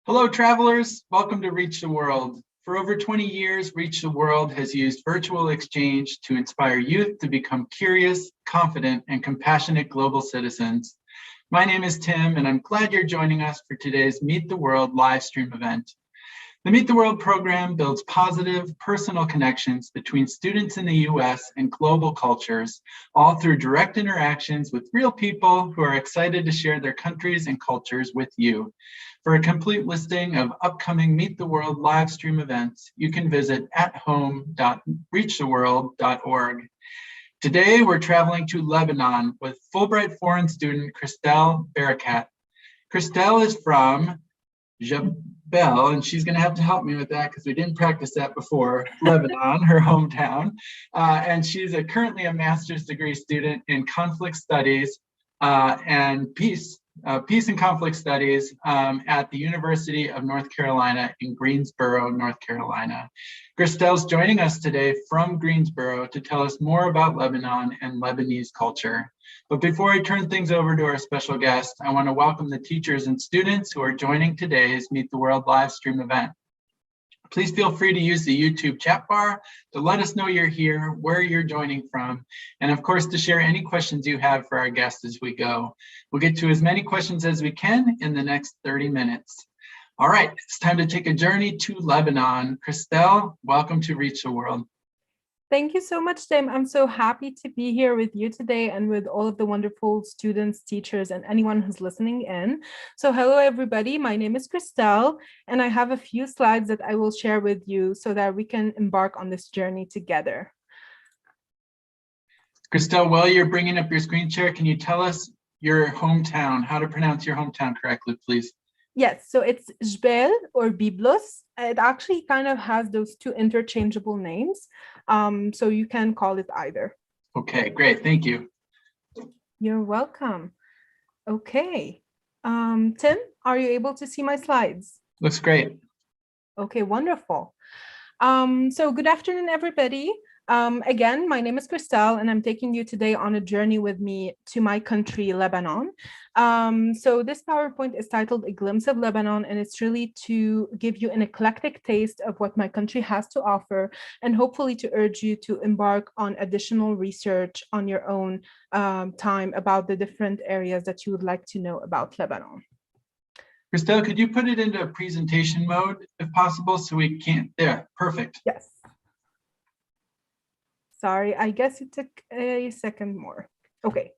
Hello, travelers. Welcome to Reach the World. For over 20 years, Reach the World has used virtual exchange to inspire youth to become curious, confident, and compassionate global citizens. My name is Tim, and I'm glad you're joining us for today's Meet the World live stream event. The Meet the World program builds positive, personal connections between students in the U.S. and global cultures, all through direct interactions with real people who are excited to share their countries and cultures with you. For a complete listing of upcoming Meet the World live stream events, you can visit athome.reachtheworld.org. Today, we're traveling to Lebanon with Fulbright Foreign Student Christelle Barakat. Christelle is from Jbeil, and she's going to have to help me with that because we didn't practice that before, Lebanon, her hometown. And she's currently a master's degree student in conflict studies and peace and conflict studies at the University of North Carolina in Greensboro, North Carolina. Christelle's joining us today from Greensboro to tell us more about Lebanon and Lebanese culture. But before I turn things over to our special guest, I want to welcome the teachers and students who are joining today's Meet the World live stream event. Please feel free to use the YouTube chat bar to let us know you're here, where you're joining from, and of course to share any questions you have for our guests as we go. We'll get to as many questions as we can in the next 30 minutes. All right, it's time to take a journey to Lebanon. Christelle, welcome to Reach the World. Thank you so much, Tim. I'm so happy to be here with you today and with all of the wonderful students, teachers, and anyone who's listening in. So hello, everybody. My name is Christelle, and I have a few slides that I will share with you so that we can embark on this journey together. Christelle, while you're bringing up your screen share, can you tell us your hometown, how to pronounce your hometown correctly, please? Yes, so it's Jbeil or Byblos. It actually kind of has those two interchangeable names. So you can call it either. Okay, great. Thank you. You're welcome. Okay. Tim, are you able to see my slides? Looks great. Okay, wonderful. So good afternoon, everybody. Again, my name is Christelle, and I'm taking you today on a journey with me to my country, Lebanon. So this PowerPoint is titled A Glimpse of Lebanon, and it's really to give you an eclectic taste of what my country has to offer, and hopefully to urge you to embark on additional research on your own time about the different areas that you would like to know about Lebanon. Christelle, could you put it into presentation mode if possible so we can't, there, perfect. Yes. Sorry, I guess it took a second more. Okay.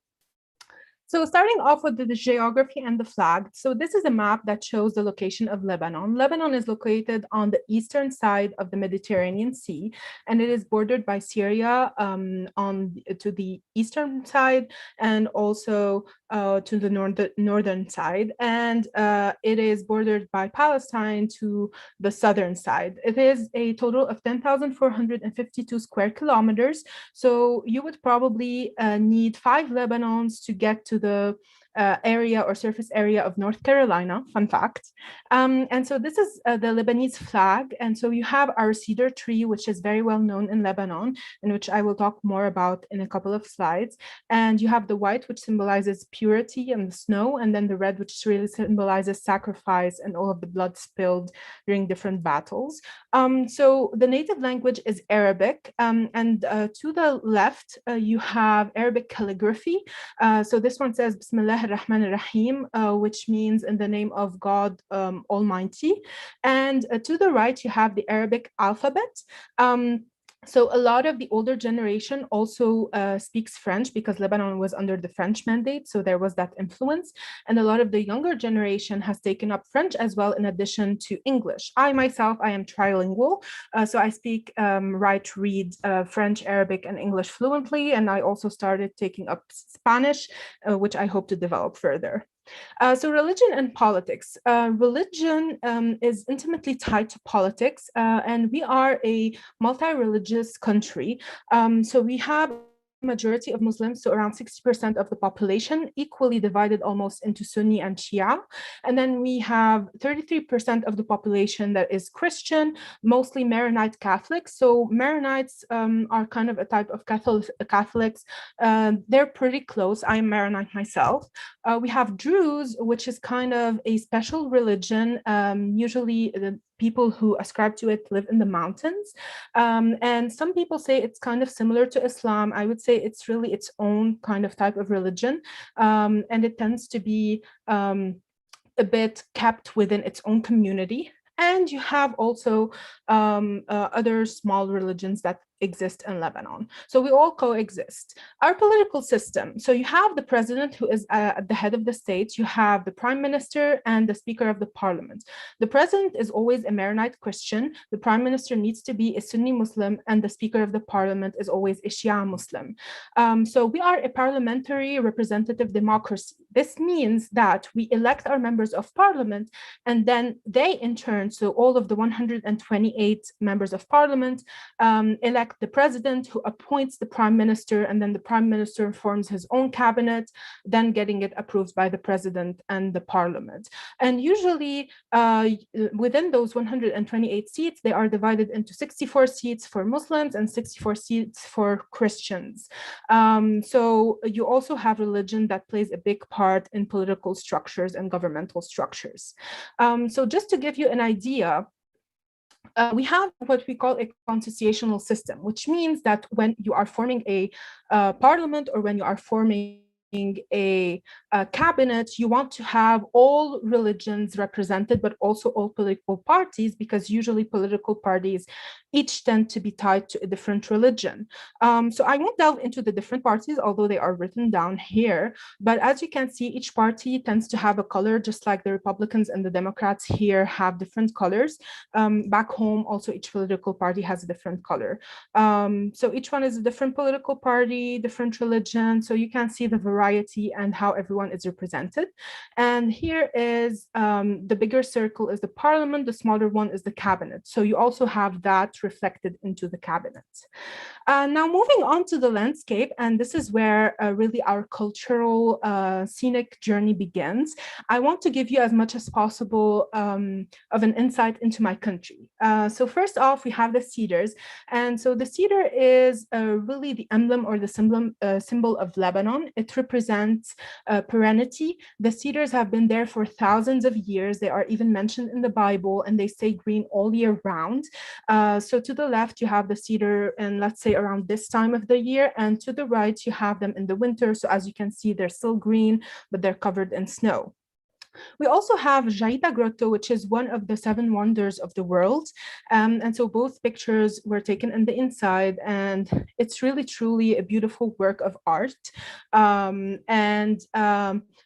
So starting off with the geography and the flag. So this is a map that shows the location of Lebanon. Lebanon is located on the eastern side of the Mediterranean Sea, and it is bordered by Syria to the eastern side, and also to the northern side. And it is bordered by Palestine to the southern side. It is a total of 10,452 square kilometers. So you would probably need 5 Lebanons to get to the area or surface area of North Carolina, fun fact. And so this is the Lebanese flag. And so you have our cedar tree, which is very well known in Lebanon, and which I will talk more about in a couple of slides. And you have the white, which symbolizes purity and the snow, and then the red, which really symbolizes sacrifice and all of the blood spilled during different battles. So the native language is Arabic, and to the left, you have Arabic calligraphy. So this one says Bismillah ar-Rahman ar-Rahim, which means in the name of God Almighty. And to the right, you have the Arabic alphabet. So a lot of the older generation also speaks French because Lebanon was under the French mandate, so there was that influence. And a lot of the younger generation has taken up French as well, in addition to English. I myself, I am trilingual, so I speak, write, read French, Arabic, and English fluently. And I also started taking up Spanish, which I hope to develop further. So religion and politics. Religion is intimately tied to politics, and we are a multi-religious country. So we have majority of Muslims, so around 60% of the population, equally divided almost into Sunni and Shia. And then we have 33% of the population that is Christian, mostly Maronite Catholics. So Maronites are kind of a type of Catholics. They're pretty close. I am Maronite myself. We have Druze, which is kind of a special religion. Usually the people who ascribe to it live in the mountains. And some people say it's kind of similar to Islam. I would say it's really its own kind of type of religion. And it tends to be a bit kept within its own community. And you have also other small religions that exist in Lebanon. So we all coexist. Our political system. So you have the president who is at the head of the state. You have the prime minister and the speaker of the parliament. The president is always a Maronite Christian. The prime minister needs to be a Sunni Muslim, and the speaker of the parliament is always a Shia Muslim. So we are a parliamentary representative democracy. This means that we elect our members of parliament, and then they in turn, so all of the 128 members of parliament elect the president, who appoints the prime minister, and then the prime minister forms his own cabinet, then getting it approved by the president and the parliament. And usually within those 128 seats, they are divided into 64 seats for Muslims and 64 seats for Christians. So you also have religion that plays a big part in political structures and governmental structures. So just to give you an idea, we have what we call a constitutional system, which means that when you are forming a parliament or when you are forming a cabinet, you want to have all religions represented, but also all political parties, because usually political parties each tend to be tied to a different religion. So I won't delve into the different parties, although they are written down here. But as you can see, each party tends to have a color, just like the Republicans and the Democrats here have different colors. Back home, also each political party has a different color. So each one is a different political party, different religion. So you can see the variety and how everyone is represented. And here is the bigger circle is the parliament, the smaller one is the cabinet. So you also have that reflected into the cabinet. Now moving on to the landscape, and this is where really our cultural scenic journey begins. I want to give you as much as possible of an insight into my country. So first off, we have the cedars. And so the cedar is really the emblem or the symbol of Lebanon. It represents perennity. The cedars have been there for thousands of years. They are even mentioned in the Bible, and they stay green all year round. So to the left, you have the cedar, and let's say around this time of the year, and to the right, you have them in the winter. So as you can see, they're still green, but they're covered in snow. We also have Jaida Grotto, which is one of the 7 wonders of the world. And so both pictures were taken in the inside, and it's really, truly a beautiful work of art.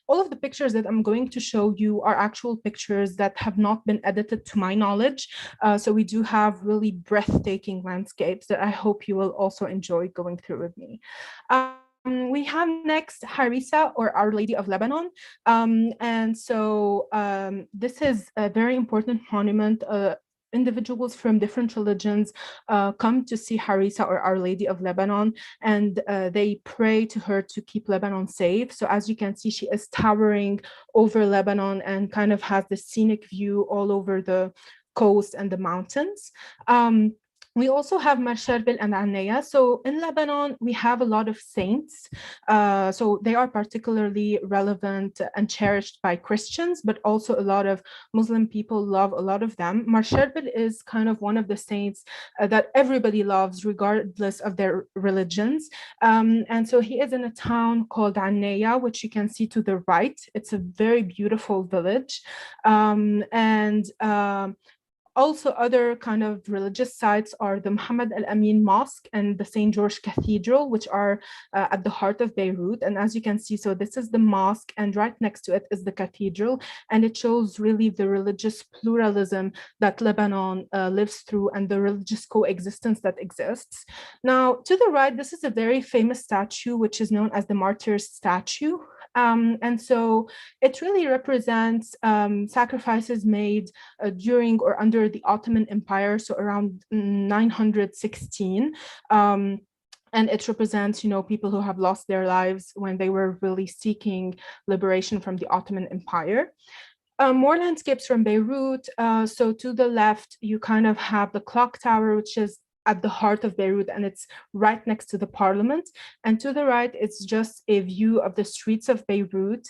All of the pictures that I'm going to show you are actual pictures that have not been edited to my knowledge. So we do have really breathtaking landscapes that I hope you will also enjoy going through with me. We have next Harissa, or Our Lady of Lebanon. This is a very important monument. Individuals from different religions come to see Harissa, or Our Lady of Lebanon, and they pray to her to keep Lebanon safe. So as you can see, she is towering over Lebanon and kind of has the scenic view all over the coast and the mountains. We also have Jbeil and Anaya. So in Lebanon, we have a lot of saints. So they are particularly relevant and cherished by Christians, but also a lot of Muslim people love a lot of them. Jbeil is kind of one of the saints that everybody loves, regardless of their religions. And so he is in a town called Anaya, which you can see to the right. It's a very beautiful village. Also, other kind of religious sites are the Muhammad Al-Amin Mosque and the St. George Cathedral, which are at the heart of Beirut. And as you can see, so this is the mosque, and right next to it is the cathedral. And it shows really the religious pluralism that Lebanon lives through, and the religious coexistence that exists. Now, to the right, this is a very famous statue, which is known as the Martyrs Statue. And so it really represents sacrifices made during or under the Ottoman Empire, so around 916. and it represents, people who have lost their lives when they were really seeking liberation from the Ottoman Empire. More landscapes from Beirut. So to the left, you kind of have the clock tower, which is at the heart of Beirut, and it's right next to the parliament. And to the right, it's just a view of the streets of Beirut.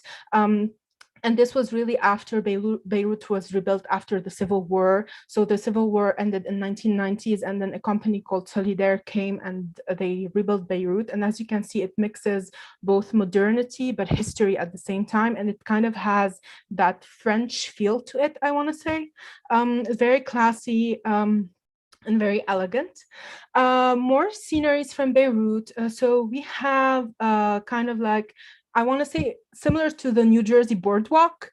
And this was really after Beirut was rebuilt after the Civil War. So the Civil War ended in 1990s, and then a company called Solidaire came and they rebuilt Beirut. And as you can see, it mixes both modernity but history at the same time. And it kind of has that French feel to it, I want to say. Very classy. And very elegant. More sceneries from Beirut. So we have kind of like, I want to say similar to the New Jersey boardwalk.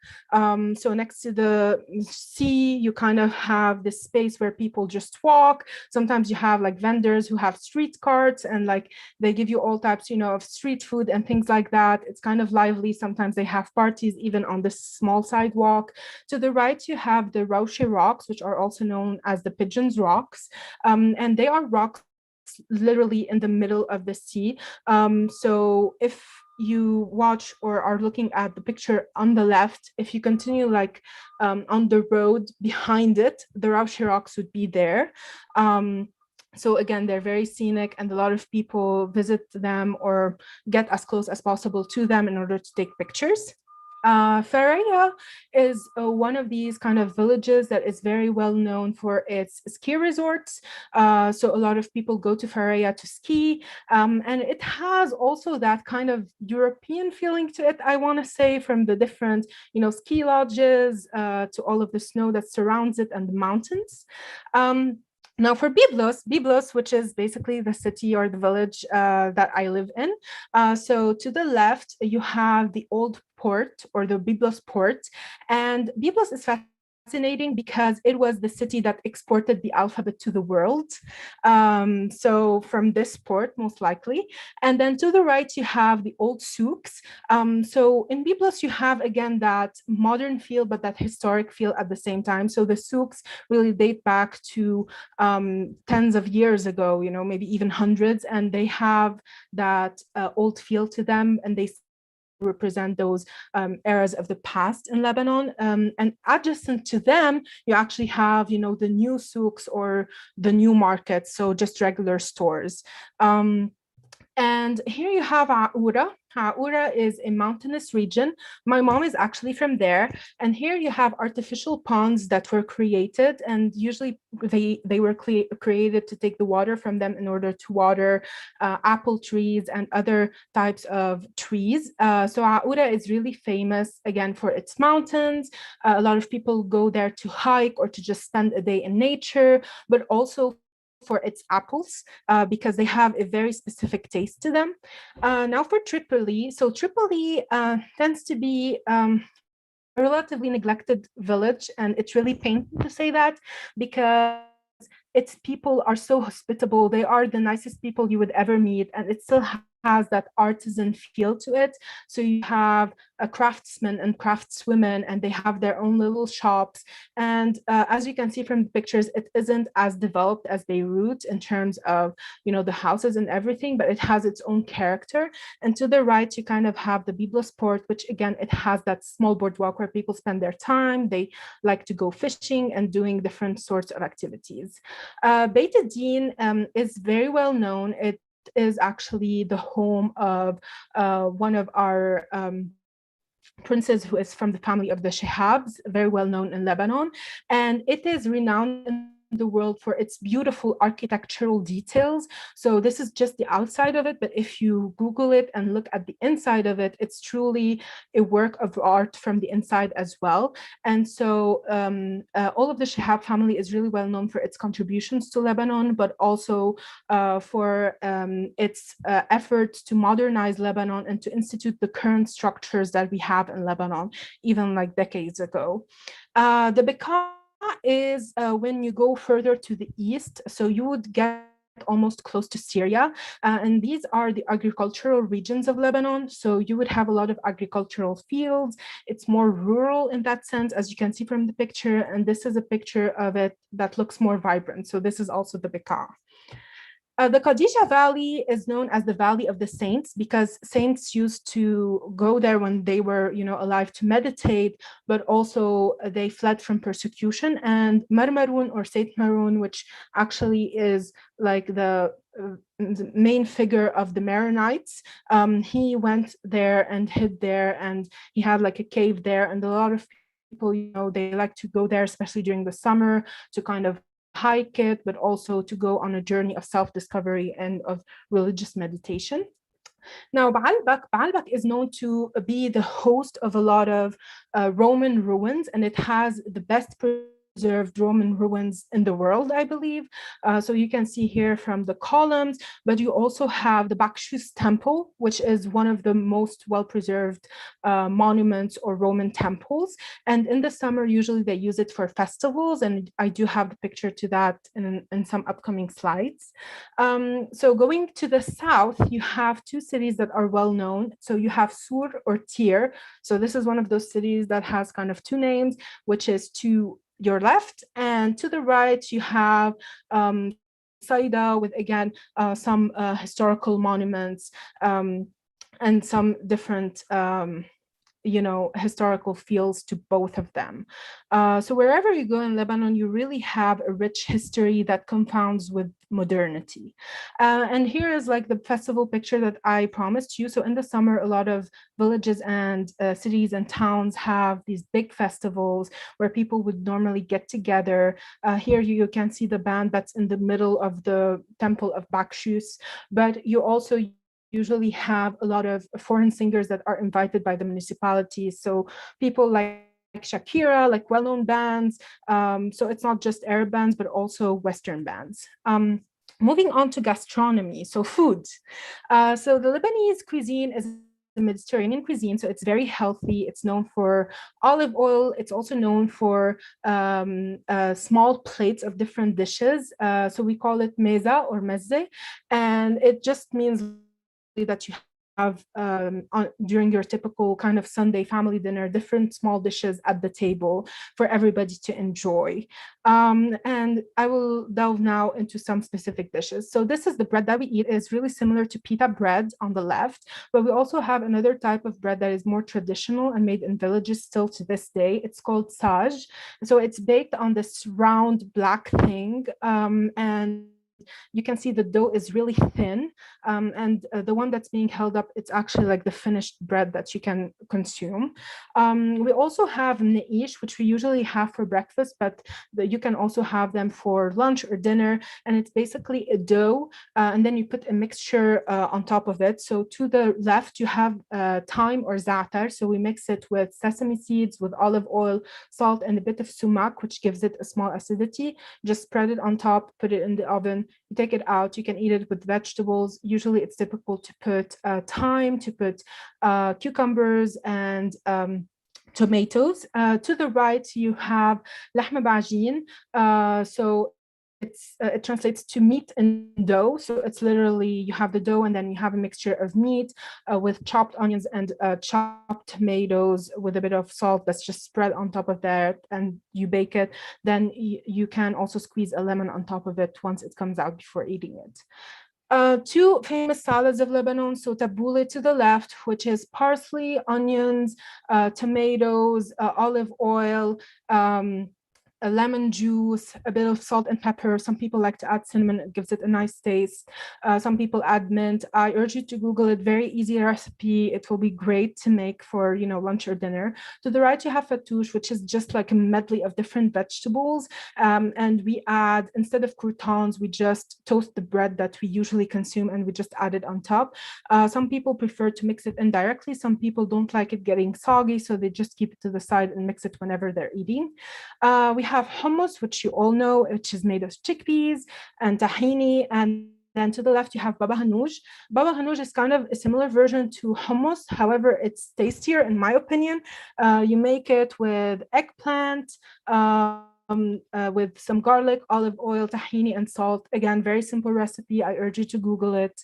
So next to the sea, you kind of have this space where people just walk. Sometimes you have like vendors who have street carts and like they give you all types, of street food and things like that. It's kind of lively. Sometimes they have parties even on this small sidewalk. To the right, you have the Roushy Rocks, which are also known as the Pigeons Rocks. And they are rocks literally in the middle of the sea. So if you watch or are looking at the picture on the left, if you continue like on the road behind it, the Roushy Rocks would be there. So again, they're very scenic and a lot of people visit them or get as close as possible to them in order to take pictures. Fareya is one of these kind of villages that is very well known for its ski resorts. So a lot of people go to Fareya to ski. And it has also that kind of European feeling to it, I want to say, from the different, ski lodges to all of the snow that surrounds it and the mountains. Now for Byblos, which is basically the city or the village that I live in. So to the left, you have the old port or the Byblos port. And Byblos is fascinating because it was the city that exported the alphabet to the world. So from this port, most likely. And then to the right, you have the old souks. So in Byblos, you have, again, that modern feel, but that historic feel at the same time. So the souks really date back to tens of years ago, maybe even hundreds, and they have that old feel to them, and they represent those eras of the past in Lebanon. And adjacent to them, you actually have, the new souks or the new markets, so just regular stores. And here you have Aoura. Aoura is a mountainous region. My mom is actually from there. And here you have artificial ponds that were created. And usually they were created to take the water from them in order to water apple trees and other types of trees. So Aoura is really famous, again, for its mountains. A lot of people go there to hike or to just spend a day in nature, but also for its apples because they have a very specific taste to them. Now for Tripoli. So Tripoli tends to be a relatively neglected village, and it's really painful to say that because its people are so hospitable. They are the nicest people you would ever meet, and it still has that artisan feel to it. So you have a craftsman and craftswomen, and they have their own little shops. And as you can see from the pictures, it isn't as developed as Beirut in terms of, the houses and everything, but it has its own character. And to the right, you kind of have the Byblos port, which again, it has that small boardwalk where people spend their time. They like to go fishing and doing different sorts of activities. Beit Din is very well known. It is actually the home of one of our princes who is from the family of the Shihabs, very well known in Lebanon. And it is renowned in the world for its beautiful architectural details. So this is just the outside of it, but if you Google it and look at the inside of it, it's truly a work of art from the inside as well. And so all of the Shihab family is really well known for its contributions to Lebanon, but also for its efforts to modernize Lebanon and to institute the current structures that we have in Lebanon, even like decades ago. The Bekaa is when you go further to the east, so you would get almost close to Syria, and these are the agricultural regions of Lebanon. So you would have a lot of agricultural fields. It's more rural in that sense, as you can see from the picture, and this is a picture of it that looks more vibrant. So this is also the Bekaa. The Khadija Valley is known as the Valley of the Saints because saints used to go there when they were, alive to meditate, but also they fled from persecution. And Marmaroun or Saint Maroon, which actually is like the main figure of the Maronites, he went there and hid there, and he had like a cave there. And a lot of people, they like to go there, especially during the summer, to kind of hike it, but also to go on a journey of self-discovery and of religious meditation. Now, Baalbek is known to be the host of a lot of Roman ruins, and it has the best preserved Roman ruins in the world, I believe. So you can see here from the columns, but you also have the Bakshi temple, which is one of the most well-preserved monuments or Roman temples. And in the summer, usually they use it for festivals, and I do have the picture to that in some upcoming slides. So going to the south, you have two cities that are well known. So you have Sur or Tir. So this is one of those cities that has kind of two names, which is to your left, and to the right you have Saida with again some historical monuments and some different historical feels to both of them. So wherever you go in Lebanon, you really have a rich history that confounds with modernity. And here is like the festival picture that I promised you. So in the summer, a lot of villages and cities and towns have these big festivals where people would normally get together. Here you can see the band that's in the middle of the temple of Bakshi, but you also usually have a lot of foreign singers that are invited by the municipalities. So people like Shakira, like well-known bands. So it's not just Arab bands, but also Western bands. Moving on to gastronomy, so food. So the Lebanese cuisine is the Mediterranean cuisine, so it's very healthy. It's known for olive oil. It's also known for small plates of different dishes. So we call it meza or mezze, and it just means that you have during your typical kind of Sunday family dinner, different small dishes at the table for everybody to enjoy. And I will delve now into some specific dishes. So this is the bread that we eat. It's really similar to pita bread on the left, but we also have another type of bread that is more traditional and made in villages still to this day. It's called saj. So it's baked on this round black thing, and you can see the dough is really thin, and the one that's being held up, it's actually like the finished bread that you can consume. We also have neish, which we usually have for breakfast, but you can also have them for lunch or dinner, and it's basically a dough, and then you put a mixture on top of it. So to the left, you have thyme or za'atar, so we mix it with sesame seeds, with olive oil, salt, and a bit of sumac, which gives it a small acidity. Just spread it on top, put it in the oven, you take it out, you can eat it with vegetables. Usually it's typical to put thyme, to put cucumbers and tomatoes. To the right, you have lahma bajin. So it translates to meat and dough. So it's literally, you have the dough and then you have a mixture of meat with chopped onions and chopped tomatoes with a bit of salt that's just spread on top of that, and you bake it. Then you can also squeeze a lemon on top of it once it comes out before eating it. Two famous salads of Lebanon. So tabbouleh to the left, which is parsley, onions, tomatoes, olive oil, a lemon juice, a bit of salt and pepper. Some people like to add cinnamon, it gives it a nice taste. Some people add mint. I urge you to Google it, very easy recipe. It will be great to make for, lunch or dinner. To the right, you have fattoush, which is just like a medley of different vegetables. And we add, instead of croutons, we just toast the bread that we usually consume and we just add it on top. Some people prefer to mix it indirectly. Some people don't like it getting soggy, so they just keep it to the side and mix it whenever they're eating. We have hummus, which you all know, which is made of chickpeas and tahini. And then to the left, you have baba hanoush. Baba hanoush is kind of a similar version to hummus. However, it's tastier, in my opinion. You make it with eggplant, with some garlic, olive oil, tahini, and salt. Again, very simple recipe. I urge you to Google it.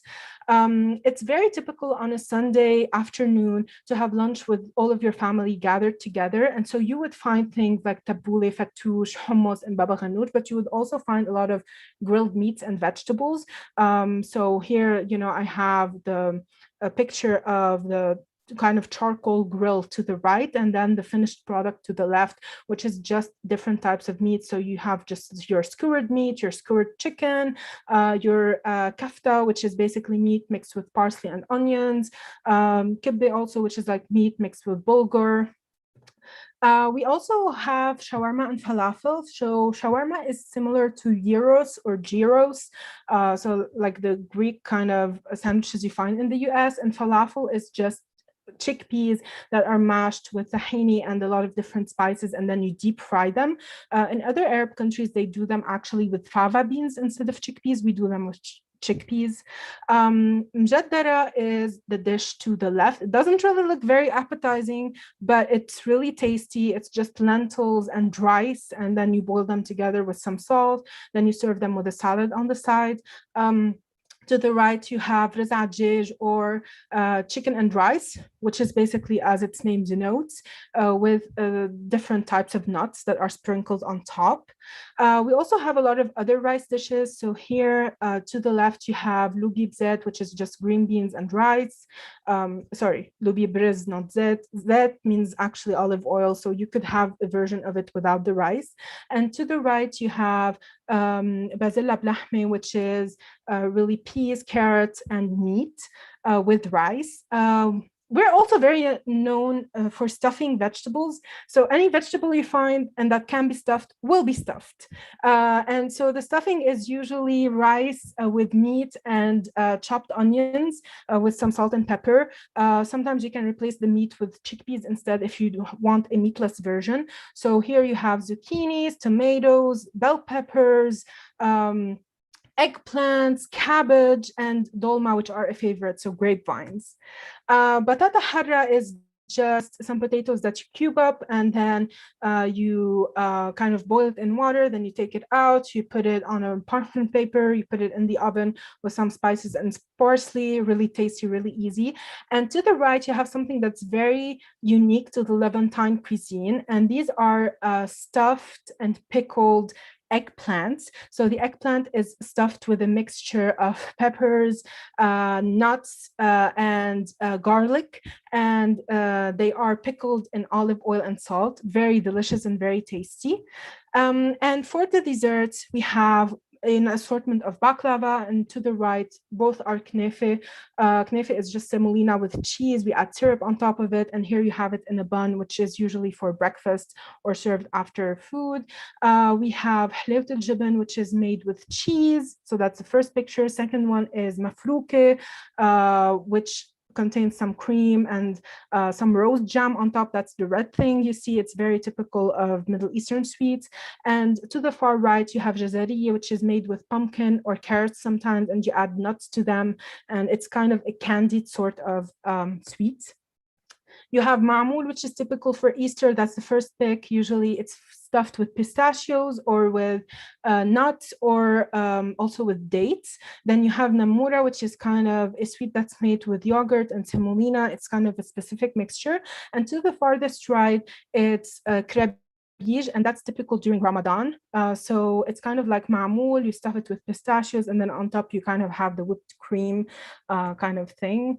It's very typical on a Sunday afternoon to have lunch with all of your family gathered together. And so you would find things like tabbouleh, fattoush, hummus, and baba ghanoush, but you would also find a lot of grilled meats and vegetables. So here, I have a picture of the kind of charcoal grill to the right, and then the finished product to the left, which is just different types of meat. So you have just your skewered meat, your skewered chicken, your kafta, which is basically meat mixed with parsley and onions, kibbe also, which is like meat mixed with bulgur. We also have shawarma and falafel. So shawarma is similar to gyros or gyros, so like the Greek kind of sandwiches you find in the US, and falafel is just chickpeas that are mashed with tahini and a lot of different spices, and then you deep fry them. In other Arab countries, they do them actually with fava beans instead of chickpeas. We do them with chickpeas. Mjaddara is the dish to the left. It doesn't really look very appetizing, but it's really tasty. It's just lentils and rice, and then you boil them together with some salt. Then you serve them with a salad on the side. To the right, you have reza djej, or chicken and rice, which is basically, as its name denotes, with different types of nuts that are sprinkled on top. We also have a lot of other rice dishes. So here to the left, you have lubi bzet, which is just green beans and rice. Sorry, lubi briz, not zet. Zet means actually olive oil, so you could have a version of it without the rice. And to the right, you have bazilla blahme, which is really peas, carrots, and meat with rice. We're also very known for stuffing vegetables. So any vegetable you find and that can be stuffed will be stuffed. And so the stuffing is usually rice with meat and chopped onions with some salt and pepper. Sometimes you can replace the meat with chickpeas instead if you want a meatless version. So here you have zucchinis, tomatoes, bell peppers, eggplants, cabbage, and dolma, which are a favorite, so grapevines. Batata harra is just some potatoes that you cube up, and then you kind of boil it in water, then you take it out, you put it on a parchment paper, you put it in the oven with some spices and parsley, really tasty, really easy. And to the right, you have something that's very unique to the Levantine cuisine, and these are stuffed and pickled eggplants. So the eggplant is stuffed with a mixture of peppers, nuts, and garlic, and they are pickled in olive oil and salt. Very delicious and very tasty. And for the desserts, we have an assortment of baklava, and to the right, both are knefe. Knefe is just semolina with cheese. We add syrup on top of it, and here you have it in a bun, which is usually for breakfast or served after food. We have halewt al-jibn, which is made with cheese. So that's the first picture. Second one is mafrouke, which contains some cream and some rose jam on top. That's the red thing you see. It's very typical of Middle Eastern sweets. And to the far right, you have jazariya, which is made with pumpkin or carrots sometimes, and you add nuts to them. And it's kind of a candied sort of sweet. You have ma'moul, which is typical for Easter. That's the first pick. Usually it's stuffed with pistachios or with nuts, or also with dates. Then you have namura, which is kind of a sweet that's made with yogurt and semolina. It's kind of a specific mixture. And to the farthest right, it's kreb, and that's typical during Ramadan. So it's kind of like ma'moul, you stuff it with pistachios, and then on top you kind of have the whipped cream kind of thing.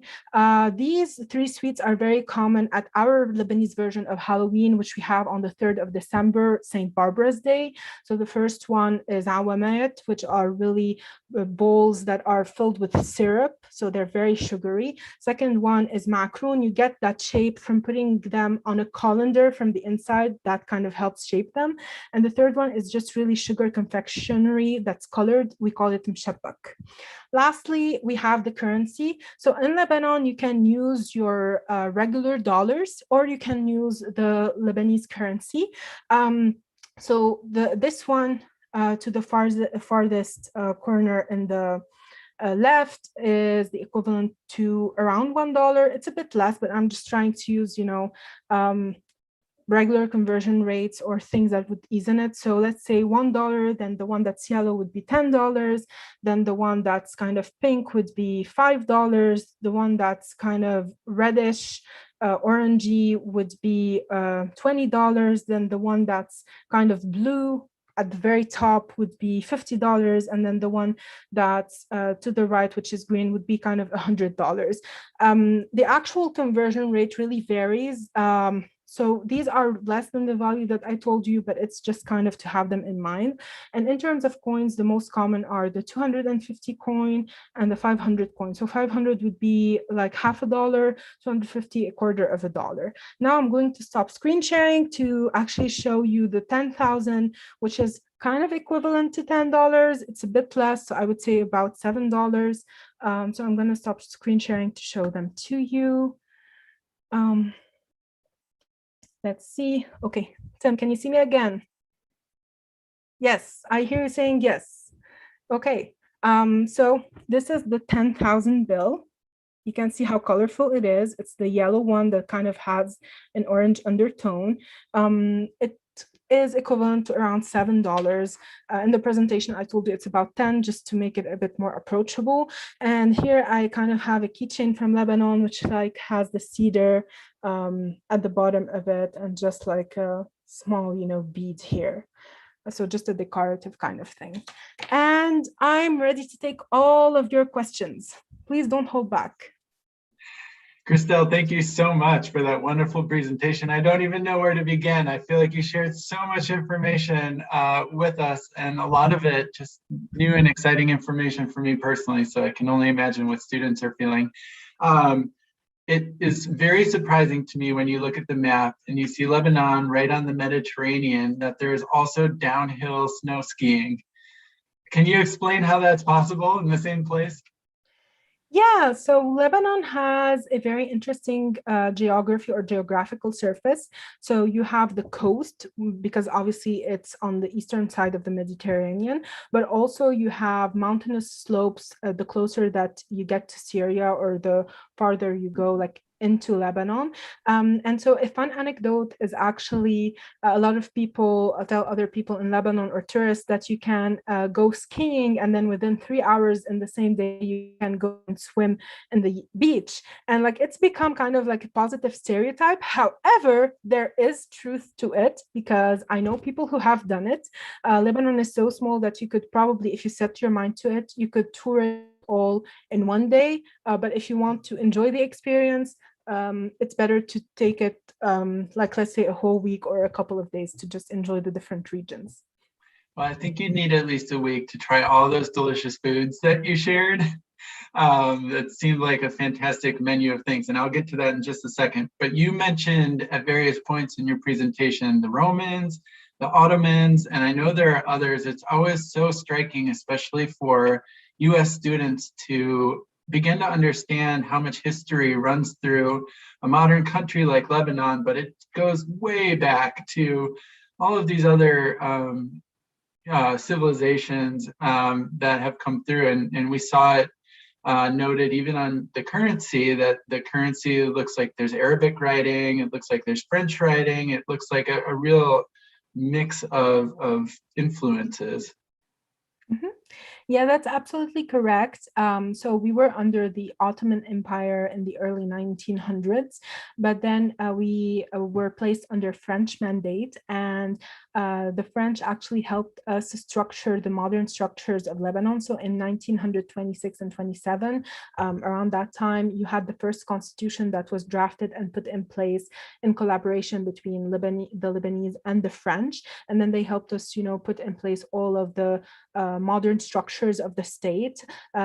These three sweets are very common at our Lebanese version of Halloween, which we have on the 3rd of December, St. Barbara's Day. So the first one is awamayat, which are really bowls that are filled with syrup. So they're very sugary. Second one is macaroon. You get that shape from putting them on a colander from the inside. That kind of helps shape them. And the third one is just really sugar confectionery that's colored. We call it mshabbak. Lastly, we have the currency. So in Lebanon, you can use your regular dollars, or you can use the Lebanese currency. So this one to the farthest corner in the left is the equivalent to around $1. It's a bit less, but I'm just trying to use, regular conversion rates or things that would ease in it. So let's say $1, then the one that's yellow would be $10, then the one that's kind of pink would be $5, the one that's kind of reddish, orangey would be $20, then the one that's kind of blue at the very top would be $50, and then the one that's to the right, which is green, would be kind of $100. The actual conversion rate really varies. So these are less than the value that I told you, but it's just kind of to have them in mind. And in terms of coins, the most common are the 250 coin and the 500 coin. So 500 would be like half a dollar, 250, a quarter of a dollar. Now I'm going to stop screen sharing to actually show you the 10,000, which is kind of equivalent to $10. It's a bit less, so I would say about $7. So I'm going to stop screen sharing to show them to you. Let's see. Okay, Tim, can you see me again? Yes, I hear you saying yes. Okay, so this is the 10,000 bill. You can see how colorful it is. It's the yellow one that kind of has an orange undertone. It is equivalent to around $7. In the presentation, I told you it's about 10 just to make it a bit more approachable. And here I kind of have a keychain from Lebanon, which like has the cedar at the bottom of it and just like a small, bead here. So just a decorative kind of thing. And I'm ready to take all of your questions. Please don't hold back. Christelle, thank you so much for that wonderful presentation. I don't even know where to begin. I feel like you shared so much information with us, and a lot of it just new and exciting information for me personally, so I can only imagine what students are feeling. It is very surprising to me when you look at the map and you see Lebanon right on the Mediterranean, that there is also downhill snow skiing. Can you explain how that's possible in the same place? Yeah, so Lebanon has a very interesting geography or geographical surface. So you have the coast, because obviously it's on the eastern side of the Mediterranean, but also you have mountainous slopes the closer that you get to Syria or the farther you go, like into Lebanon. And so a fun anecdote is actually a lot of people tell other people in Lebanon or tourists that you can go skiing, and then within 3 hours in the same day, you can go and swim in the beach. And like it's become kind of like a positive stereotype. However, there is truth to it, because I know people who have done it. Lebanon is so small that you could probably, if you set your mind to it, you could tour it all in one day. But if you want to enjoy the experience, it's better to take it like, let's say, a whole week or a couple of days to just enjoy the different regions. Well, I think you need at least a week to try all those delicious foods that you shared. That seemed like a fantastic menu of things, and I'll get to that in just a second. But you mentioned at various points in your presentation the Romans, the Ottomans, and I know there are others. It's always so striking, especially for US students, to begin to understand how much history runs through a modern country like Lebanon, but it goes way back to all of these other civilizations that have come through, and we saw it noted even on the currency, that the currency looks like there's Arabic writing, it looks like there's French writing, it looks like a real mix of influences. Mm-hmm. Yeah, that's absolutely correct. So we were under the Ottoman Empire in the early 1900s, but then we were placed under French mandate, and the French actually helped us structure the modern structures of Lebanon. So in 1926 and 27, around that time, you had the first constitution that was drafted and put in place in collaboration between the Lebanese and the French. And then they helped us, put in place all of the modern structures of the state.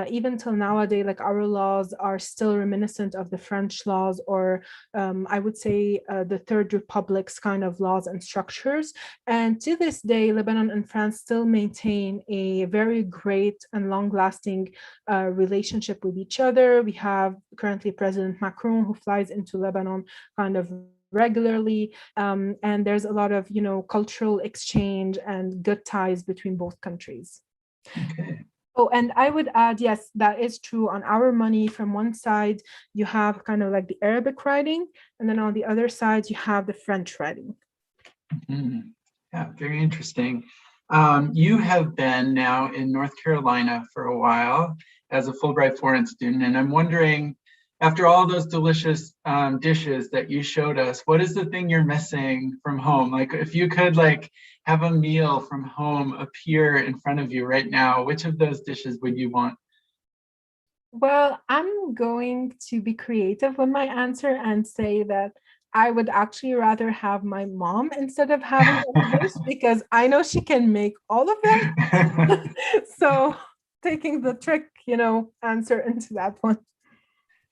Even till nowadays, like our laws are still reminiscent of the French laws, or I would say the Third Republic's kind of laws and structures. And to this day, Lebanon and France still maintain a very great and long-lasting relationship with each other. We have currently President Macron, who flies into Lebanon kind of regularly, and there's a lot of cultural exchange and good ties between both countries. Okay. Oh, and I would add, yes, that is true. On our money, from one side, you have kind of like the Arabic writing, and then on the other side, you have the French writing. Mhm. Yeah, very interesting. You have been now in North Carolina for a while as a Fulbright Foreign Student, and I'm wondering, after all those delicious dishes that you showed us, what is the thing you're missing from home? Like, if you could like have a meal from home appear in front of you right now, which of those dishes would you want? Well, I'm going to be creative with my answer and say that I would actually rather have my mom instead of having any dish because I know she can make all of them. So taking the trick, answer into that one.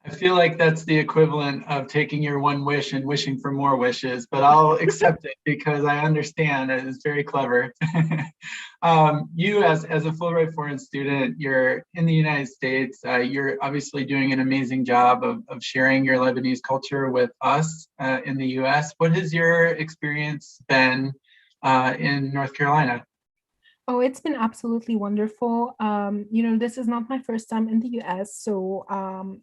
I feel like that's the equivalent of taking your one wish and wishing for more wishes, but I'll accept it because I understand it is very clever. You, as a Fulbright Foreign Student, you're in the United States. You're obviously doing an amazing job of sharing your Lebanese culture with us in the US. What has your experience been in North Carolina? Oh, it's been absolutely wonderful. This is not my first time in the US. So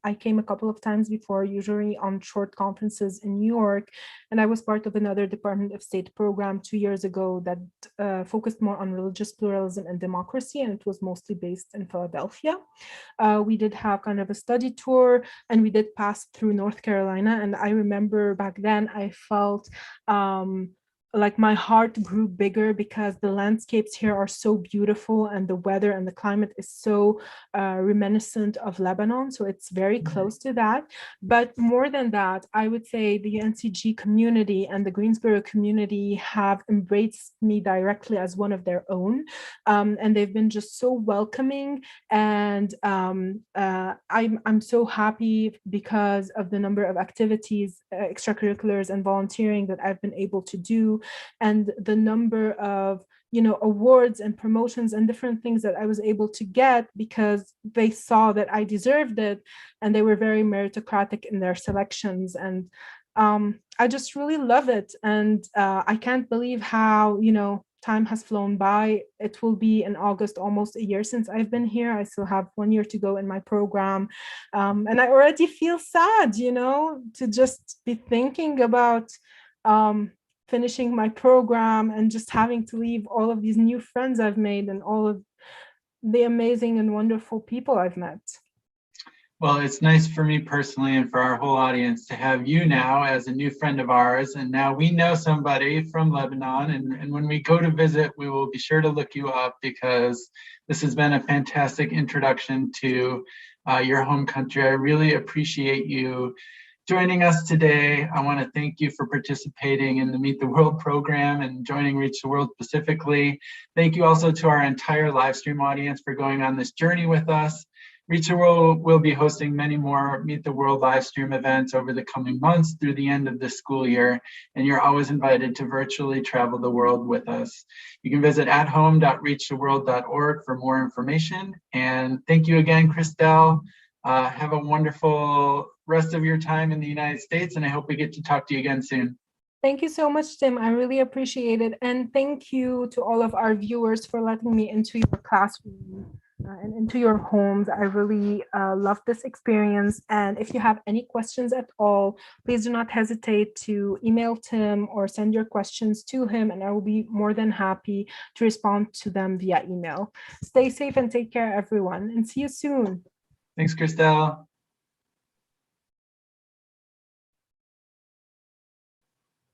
I came a couple of times before, usually on short conferences in New York. And I was part of another Department of State program 2 years ago that focused more on religious pluralism and democracy. And it was mostly based in Philadelphia. We did have kind of a study tour and we did pass through North Carolina. And I remember back then I felt like my heart grew bigger because the landscapes here are so beautiful and the weather and the climate is so reminiscent of Lebanon. So it's very close to that. But more than that, I would say the UNCG community and the Greensboro community have embraced me directly as one of their own. And they've been just so welcoming. And I'm so happy because of the number of activities, extracurriculars and volunteering that I've been able to do and the number of awards and promotions and different things that I was able to get because they saw that I deserved it and they were very meritocratic in their selections. And I just really love it. And I can't believe how, time has flown by. It will be in August, almost a year since I've been here. I still have 1 year to go in my program. And I already feel sad, to just be thinking about finishing my program and just having to leave all of these new friends I've made and all of the amazing and wonderful people I've met. Well, it's nice for me personally and for our whole audience to have you now as a new friend of ours. And now we know somebody from Lebanon. And when we go to visit, we will be sure to look you up because this has been a fantastic introduction to your home country. I really appreciate you joining us today. I want to thank you for participating in the Meet the World program and joining Reach the World specifically. Thank you also to our entire live stream audience for going on this journey with us. Reach the World will be hosting many more Meet the World live stream events over the coming months through the end of this school year, and you're always invited to virtually travel the world with us. You can visit athome.reachtheworld.org for more information. And thank you again, Christelle. Have a wonderful rest of your time in the United States, and I hope we get to talk to you again soon. Thank you so much, Tim. I really appreciate it. And thank you to all of our viewers for letting me into your classroom and into your homes. I really love this experience. And if you have any questions at all, please do not hesitate to email Tim or send your questions to him, and I will be more than happy to respond to them via email. Stay safe and take care, everyone, and see you soon. Thanks, Christelle.